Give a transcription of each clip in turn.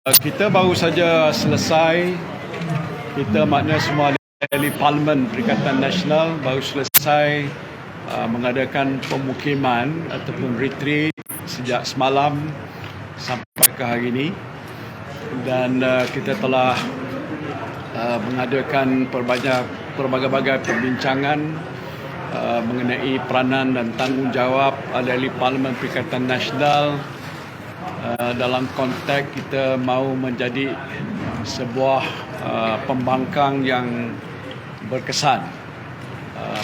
Kita baru saja selesai, kita makna semua ahli Parlimen Perikatan Nasional baru selesai mengadakan pemukiman ataupun retreat sejak semalam sampai ke hari ini, dan kita telah mengadakan pelbagai perbincangan mengenai peranan dan tanggungjawab ahli Parlimen Perikatan Nasional dalam konteks kita mahu menjadi sebuah pembangkang yang berkesan,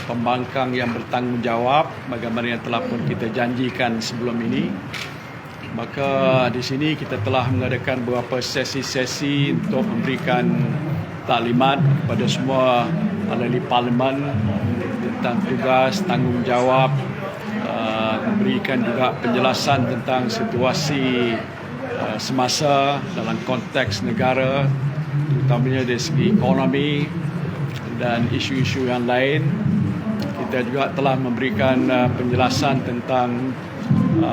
pembangkang yang bertanggungjawab bagaimana yang telah pun kita janjikan sebelum ini. Maka di sini kita telah mengadakan beberapa sesi-sesi untuk memberikan taklimat kepada semua ahli parlimen tentang tugas, tanggungjawab, memberikan juga penjelasan tentang situasi semasa dalam konteks negara, terutamanya dari segi ekonomi dan isu-isu yang lain. Kita juga telah memberikan penjelasan tentang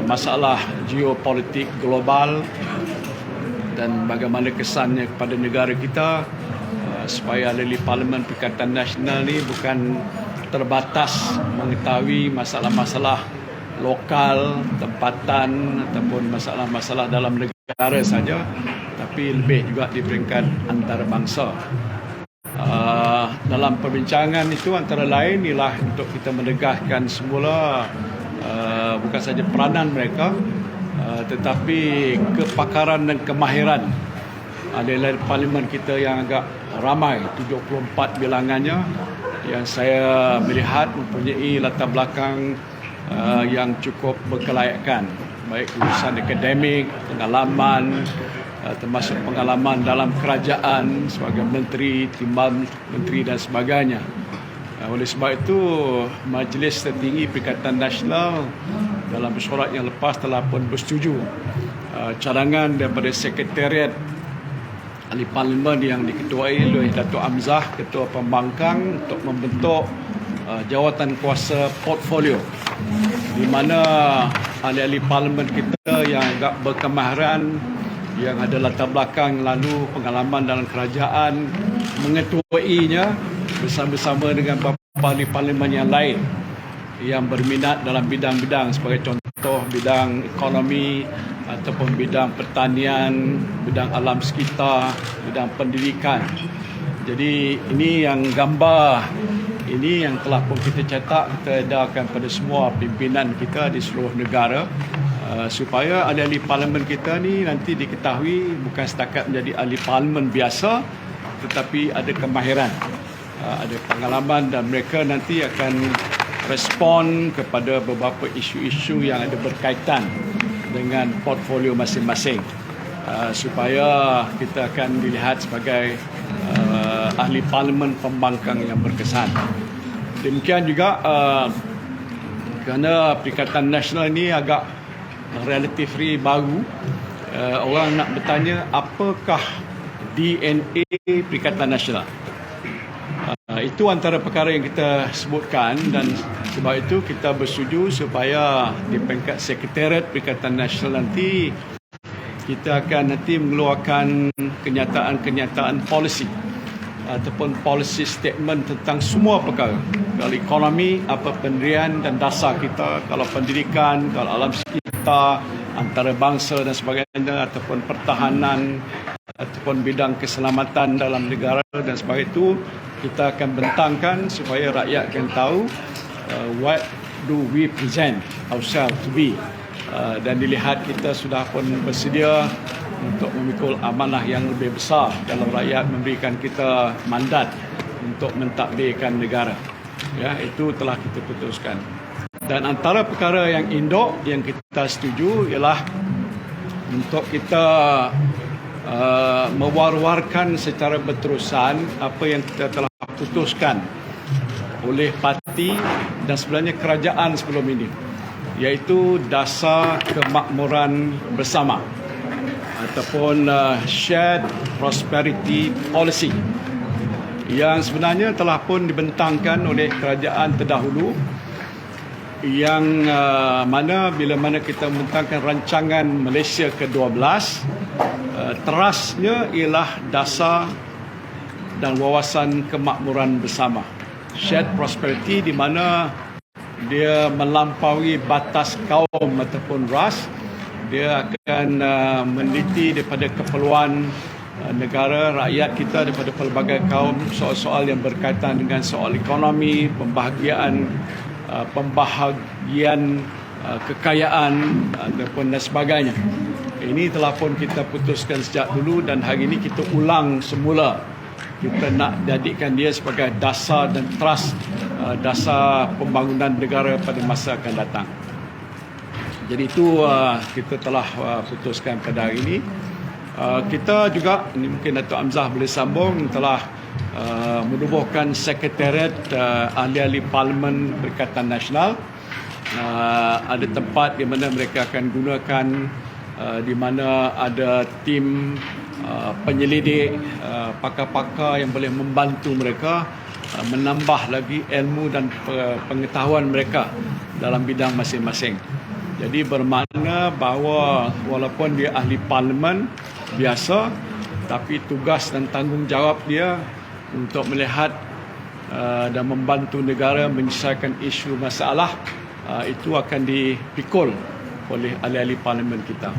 masalah geopolitik global dan bagaimana kesannya kepada negara kita, supaya ahli Parlimen Perikatan Nasional ini bukan terbatas mengetahui masalah-masalah lokal, tempatan ataupun masalah-masalah dalam negara saja, tapi lebih juga di peringkat antarabangsa. Dalam perbincangan itu antara lain ialah untuk kita menegahkan semula bukan saja peranan mereka, tetapi kepakaran dan kemahiran ahli parlimen kita yang agak ramai, 74 bilangannya, yang saya melihat mempunyai latar belakang yang cukup berkelayakan, baik lulusan akademik, pengalaman, termasuk pengalaman dalam kerajaan sebagai menteri, timbal menteri dan sebagainya. Oleh sebab itu, Majlis Tertinggi Perikatan Nasional dalam mesyuarat yang lepas telah pun bersetuju cadangan daripada Sekretariat Ahli Parlimen yang diketuai oleh Datuk Hamzah, Ketua Pembangkang, untuk membentuk jawatan kuasa portfolio, di mana ahli-ahli parlimen kita yang agak berkemahiran, yang ada latar belakang lalu pengalaman dalam kerajaan, mengetuainya bersama-sama dengan beberapa ahli parlimen yang lain yang berminat dalam bidang-bidang, sebagai contoh bidang ekonomi ataupun bidang pertanian, bidang alam sekitar, bidang pendidikan. Jadi ini yang gambar ini yang telah pun kita cetak, kita edarkan pada semua pimpinan kita di seluruh negara, supaya ahli-ahli parlimen kita ni nanti diketahui bukan setakat menjadi ahli parlimen biasa, tetapi ada kemahiran, ada pengalaman, dan mereka nanti akan respon kepada beberapa isu-isu yang ada berkaitan dengan portfolio masing-masing, supaya kita akan dilihat sebagai ahli parlimen pembangkang yang berkesan. Demikian juga kerana Perikatan Nasional ini agak relatif baru, orang nak bertanya apakah DNA Perikatan Nasional. Itu antara perkara yang kita sebutkan, dan sebab itu kita bersetuju supaya di peringkat Sekretariat Perikatan Nasional nanti kita akan nanti mengeluarkan kenyataan-kenyataan polisi ataupun policy statement tentang semua perkara. Kalau ekonomi, apa pendirian dan dasar kita, kalau pendidikan, kalau alam sekitar, antarabangsa dan sebagainya, ataupun pertahanan, ataupun bidang keselamatan dalam negara dan sebagainya, itu kita akan bentangkan supaya rakyat akan tahu what do we present ourselves to be, dan dilihat kita sudah pun bersedia untuk memikul amanah yang lebih besar dalam rakyat memberikan kita mandat untuk mentadbirkan negara. Ya, itu telah kita putuskan. Dan antara perkara yang induk yang kita setuju ialah untuk kita mewar-warkan secara berterusan apa yang kita telah putuskan oleh parti dan sebenarnya kerajaan sebelum ini, iaitu dasar kemakmuran bersama ataupun Shared Prosperity Policy, yang sebenarnya telah pun dibentangkan oleh kerajaan terdahulu, yang mana bila mana kita membentangkan rancangan Malaysia ke-12 terasnya ialah dasar dan wawasan kemakmuran bersama. Shared prosperity di mana dia melampaui batas kaum ataupun ras. Dia akan meneliti daripada keperluan negara, rakyat kita daripada pelbagai kaum, soal-soal yang berkaitan dengan soal ekonomi, pembahagian kekayaan ataupun dan sebagainya. Ini telah pun kita putuskan sejak dulu dan hari ini kita ulang semula. Kita nak jadikan dia sebagai dasar dan teras dasar pembangunan negara pada masa akan datang. Jadi itu kita telah putuskan pada hari ini. Kita juga, ini mungkin Datuk Hamzah boleh sambung, telah menubuhkan Sekretariat Ahli-Ahli Parlimen Perikatan Nasional. Ada tempat di mana mereka akan gunakan, di mana ada tim penyelidik, pakar-pakar yang boleh membantu mereka menambah lagi ilmu dan pengetahuan mereka dalam bidang masing-masing. Jadi bermakna bahawa walaupun dia ahli parlimen biasa, tapi tugas dan tanggungjawab dia untuk melihat dan membantu negara menyelesaikan isu masalah itu akan dipikul oleh ahli-ahli parlimen kita.